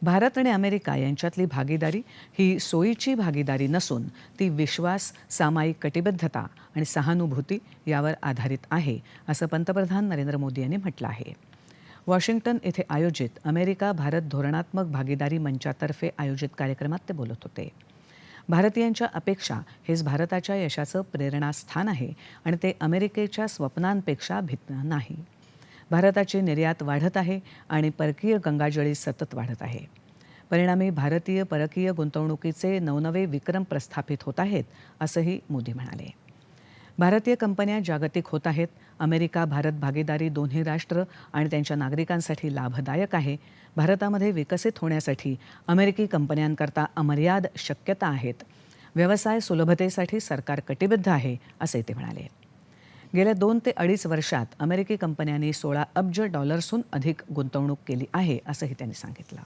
भारत आणि अमेरिका यांच्यातली भागीदारी ही सोयीची भागीदारी नसून ती विश्वास, सामायिक कटिबद्धता आणि सहानुभूती यावर आधारित आहे, असं पंतप्रधान नरेंद्र मोदी यांनी म्हटलं आहे. वॉशिंग्टन येथे आयोजित अमेरिका भारत धोरणात्मक भागीदारी मंचातर्फे आयोजित कार्यक्रमात ते बोलत होते. भारतीयांच्या अपेक्षा हेच भारताच्या यशाचं प्रेरणास्थान आहे आणि ते अमेरिकेच्या स्वप्नांपेक्षा भिन्न नाही. भारताची निर्यात वाढत आहे आणि परकीय गंगाजळी सतत वाढत आहे. परिणामी भारतीय परकीय गुंतवणुकीचे नवनवे विक्रम प्रस्थापित होत आहेत, असंही मोदी म्हणाले. भारतीय कंपन्या जागतिक होत आहेत. अमेरिका भारत भागीदारी दोन्ही राष्ट्र आणि त्यांच्या नागरिकांसाठी लाभदायक आहे. भारतामध्ये विकसित होण्यासाठी अमेरिकी कंपन्यांकरता अमर्याद शक्यता आहेत. व्यवसाय सुलभतेसाठी सरकार कटिबद्ध आहे, असे ते म्हणाले. गेल्या 2 ते 2.5 वर्षात अमेरिकी कंपन्यांनी $16 अब्ज अधिक गुंतवणूक केली आहे, असंही त्यांनी सांगितलं.